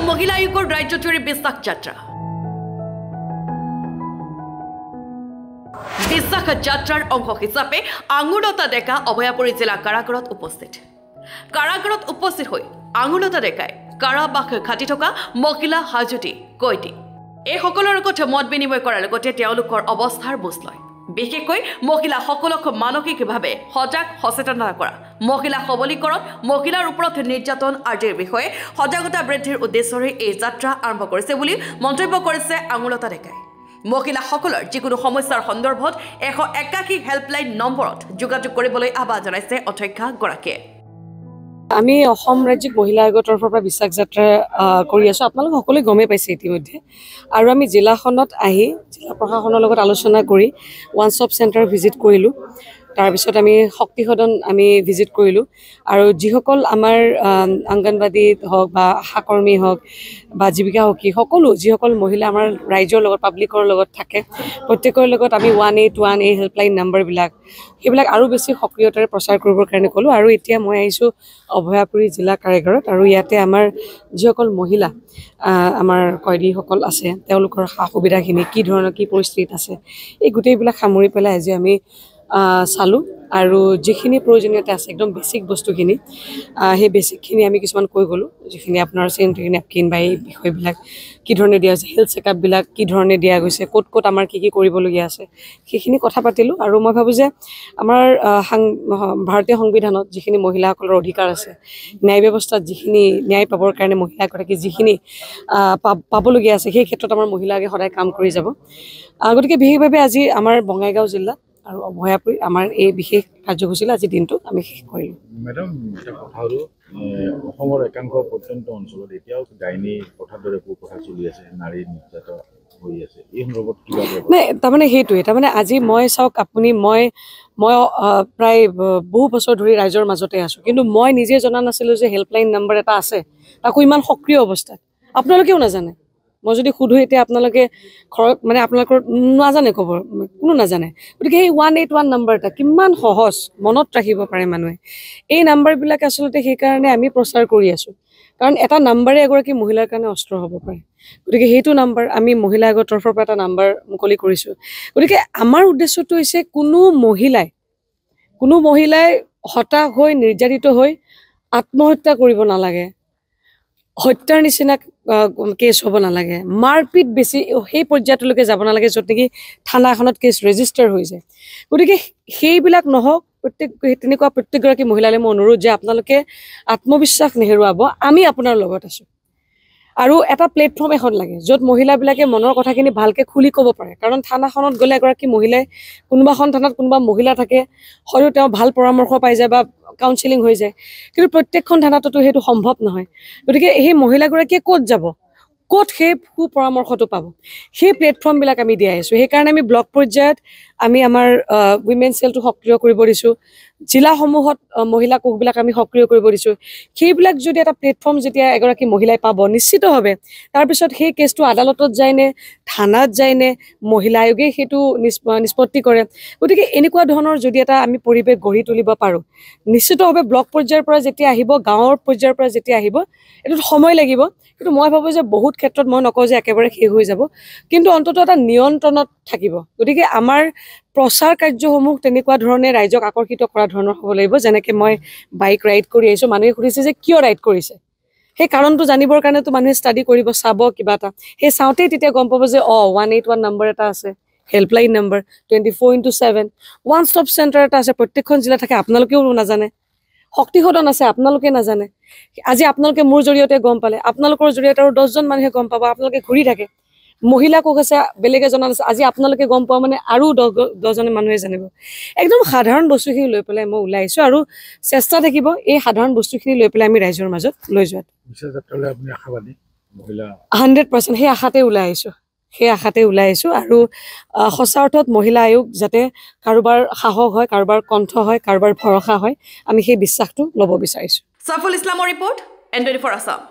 মহিলা আয়োগৰ ৰাজ্যজুৰি বিশ্বাস যাত্ৰা বিশ্বাস যাত্ৰাৰ অংশ হিচাপে আঙুলতা ডেকা অভয়াপুৰী জিলা কাৰাগাৰত উপস্থিত হৈ আঙুলতা ডেকাই কাৰাবাস খাটি থকা মহিলা হাজুতি কৈতি এই সকলৰ লগত মত বিনিময় কৰাৰ লগতে তেওঁলোকৰ অৱস্থাৰ বুজ লয় বিশেষকৈ মহিলাসকলক মানসিকভাৱে সজাগ সচেতনতা কৰা মহিলা সবলীকৰণ মহিলাৰ ওপৰত নিৰ্যাতন আদিৰ বিষয়ে সজাগতা বৃদ্ধিৰ উদ্দেশ্যৰে এই যাত্ৰা আৰম্ভ কৰিছে বুলি মন্তব্য কৰিছে আঙুলতা ডেকাই মহিলাসকলৰ যিকোনো সমস্যাৰ সন্দৰ্ভত 181 হেল্পলাইন নম্বৰত যোগাযোগ কৰিবলৈ আহ্বান জনাইছে অধ্যক্ষগৰাকীয়ে আমি অসম ৰাজ্যিক মহিলা আয়োগৰ তৰফৰ পৰা বিশ্বাস যাত্ৰা কৰি আছো আপোনালোক সকলোৱে গমে পাইছে ইতিমধ্যে আৰু আমি জিলাখনত আহি জিলা প্ৰশাসনৰ লগত আলোচনা কৰি ওৱান ষ্টপ চেণ্টাৰ ভিজিট কৰিলো তাৰ পিছত আমি শক্তি সদন আমি ভিজিট কৰিলো আৰু যিসকল আমাৰ অংগনবাদী হওক বা আশাকৰ্মী হওক বা জীৱিকা সখী সকলো যিসকল মহিলা আমাৰ ৰাইজৰ লগত পাব্লিকৰ লগত থাকে প্ৰত্যেকৰ লগত আমি 181 এই হেল্পলাইন নম্বৰবিলাক সেইবিলাক আৰু বেছি সক্ৰিয়তাৰে প্ৰচাৰ কৰিবৰ কাৰণে ক'লো আৰু এতিয়া মই আহিছোঁ অভয়াপুৰী জিলা কাৰাগাৰত আৰু ইয়াতে আমাৰ যিসকল মহিলা আমাৰ কয়দীসকল আছে তেওঁলোকৰ সা সুবিধাখিনি কি ধৰণৰ কি পৰিস্থিতিত আছে এই গোটেইবিলাক সামৰি পেলাই আজি আমি চালু আৰু যিখিনি প্ৰয়োজনীয়তা আছে একদম বেসিক বস্তুখিনি সেই বেসিকখিনি আমি কিছুমান কৈ গ'লো যিখিনি আপোনাৰ চেনিটেৰী নেপকিন বা এই বিষয়বিলাক কি ধৰণে দিয়া আছে হেলথ চেকআপবিলাক কি ধৰণে দিয়া গৈছে ক'ত ক'ত আমাৰ কি কি কৰিবলগীয়া আছে সেইখিনি কথা পাতিলোঁ আৰু মই ভাবোঁ যে আমাৰ ভাৰতীয় সংবিধানত যিখিনি মহিলাসকলৰ অধিকাৰ আছে ন্যায় ব্যৱস্থাত যিখিনি ন্যায় পাবৰ কাৰণে মহিলাগৰাকী যিখিনি পাবলগীয়া আছে সেই ক্ষেত্ৰত আমাৰ মহিলাকে সদায় কাম কৰি যাব গতিকে বিশেষভাৱে আজি আমাৰ বঙাইগাঁও জিলা আৰু অভয়াপুৰী আমাৰ এই বিশেষ কাৰ্যসূচীলৈ আজি দিনটো আমি শেষ কৰিলোঁ মেডাম এটা কথা হ'ল অসমৰ একাংশ প্ৰত্যন্ত অঞ্চলত এতিয়াও ডাইনী কথাৰ দৰে কথা চলি আছে নাৰী নিৰ্যাতন হৈ আছে এই সন্দৰ্ভত কিবা নাই তাৰমানে সেইটোৱে তাৰমানে আজি মই চাওক আপুনি মই প্ৰায় বহু বছৰ ধৰি ৰাইজৰ মাজতে আছোঁ কিন্তু মই নিজে জনা নাছিলোঁ যে হেল্পলাইন নম্বৰ এটা আছে তাকো ইমান সক্ৰিয় অৱস্থাত আপোনালোকেও নাজানে মই যদি সুধো এতিয়া আপোনালোকে ঘৰত মানে আপোনালোকৰ নাজানে ক'ব কোনো নাজানে গতিকে সেই 181 নম্বৰটা কিমান সহজ মনত ৰাখিব পাৰে মানুহে এই নম্বৰবিলাক আচলতে সেইকাৰণে আমি প্ৰচাৰ কৰি আছোঁ কাৰণ এটা নম্বৰে এগৰাকী মহিলাৰ কাৰণে অস্ত্ৰ হ'ব পাৰে গতিকে সেইটো নম্বৰ আমি মহিলা আয়োগৰ তৰফৰ পৰা এটা নম্বৰ মুকলি কৰিছোঁ গতিকে আমাৰ উদ্দেশ্যটো হৈছে কোনো মহিলাই হতাশ হৈ নিৰ্যাতিত হৈ আত্মহত্যা কৰিব নালাগে হত্যাৰ নিচিনা কেছ হ'ব নালাগে মাৰপিট বেছি সেই পৰ্যায়লৈকে যাব নালাগে য'ত নেকি থানাখনত কেছ ৰেজিষ্টাৰ হৈ যায় গতিকে সেইবিলাক নহওক তেনেকুৱা প্ৰত্যেকগৰাকী মহিলালৈ মই অনুৰোধ যে আপোনালোকে আত্মবিশ্বাস নেহেৰুৱাব আমি আপোনাৰ লগত আছোঁ আৰু এটা প্লেটফৰ্ম এখন লাগে য'ত মহিলাবিলাকে মনৰ কথাখিনি ভালকৈ খুলি ক'ব পাৰে কাৰণ থানাখনত গ'লে এগৰাকী মহিলাই কোনোবাখন থানাত কোনোবা মহিলা থাকে হয়তো তেওঁ ভাল পৰামৰ্শ পাই যায় বা কাউন্সেলিং হৈ যায় কিন্তু প্ৰত্যেকখন থানাততো সেইটো সম্ভৱ নহয় গতিকে সেই মহিলাগৰাকীয়ে ক'ত যাব ক'ত সেই সুপৰামৰ্শটো পাব সেই প্লেটফৰ্মবিলাক আমি দিয়াই আছোঁ সেইকাৰণে আমি ব্লক পৰ্যায়ত আমি আমাৰ উইমেন চেলটো সক্ৰিয় কৰিব দিছোঁ জিলাসমূহত মহিলা কোষবিলাক আমি সক্ৰিয় কৰিব দিছোঁ সেইবিলাক যদি এটা প্লেটফৰ্ম যেতিয়া এগৰাকী মহিলাই পাব নিশ্চিতভাৱে তাৰপিছত সেই কেছটো আদালতত যায়নে থানাত যায়নে মহিলা আয়োগে সেইটো নিষ্পত্তি কৰে গতিকে এনেকুৱা ধৰণৰ যদি এটা আমি পৰিৱেশ গঢ়ি তুলিব পাৰোঁ নিশ্চিতভাৱে ব্লক পৰ্যায়ৰ পৰা যেতিয়া আহিব গাঁৱৰ পৰ্যায়ৰ পৰা যেতিয়া আহিব এইটোত সময় লাগিব কিন্তু মই ভাবোঁ যে বহুত ক্ষেত্ৰত মই নকওঁ যে একেবাৰে শেষ হৈ যাব কিন্তু অন্ততঃ এটা নিয়ন্ত্ৰণত থাকিব গতিকে আমাৰ প্ৰচাৰ কাৰ্যসমূহ তেনেকুৱা ধৰণে ৰাইজক আকৰ্ষিত কৰা ধৰণৰ হ'ব লাগিব যেনেকৈ মই বাইক ৰাইড কৰি আহিছোঁ মানুহে সুধিছে যে কিয় ৰাইড কৰিছে সেই কাৰণটো জানিবৰ কাৰণেতো মানুহে ষ্টাডি কৰিব চাব কিবা এটা সেই চাওঁতেই তেতিয়া গম পাব যে 181 নম্বৰ এটা আছে helpline number 24/7 one stop centre এটা আছে প্ৰত্যেকখন জিলা থাকে আপোনালোকেও নাজানে শক্তি সদন আছে আপোনালোকে নাজানে আজি আপোনালোকে মোৰ জৰিয়তে গম পালে আপোনালোকৰ জৰিয়তে আৰু 10জন মানুহে গম পাব আপোনালোকে ঘূৰি থাকে মহিলা কোষ আছে বেলেগে জনা আছে আজি আপোনালোকে গম পোৱা মানে আৰু 10জনে মানুহে জানিব একদম সাধাৰণ বস্তুখিনি লৈ পেলাই মই ওলাই আহিছোঁ আৰু চেষ্টা থাকিব এই সাধাৰণ বস্তুখিনি লৈ পেলাই আমি ৰাইজৰ মাজত লৈ যোৱাত বিশ্বাস যাত্ৰালৈ আপুনি আশাবাদী মহিলা 100% সেই আশাতে ওলাই আহিছোঁ আৰু সঁচা অৰ্থত মহিলা আয়োগ যাতে কাৰোবাৰ সাহস হয় কাৰোবাৰ কণ্ঠ হয় কাৰোবাৰ ভৰসা হয় আমি সেই বিশ্বাসটো ল'ব বিচাৰিছোঁ সাইফুল ইছলামৰ ৰিপৰ্ট N24 আসাম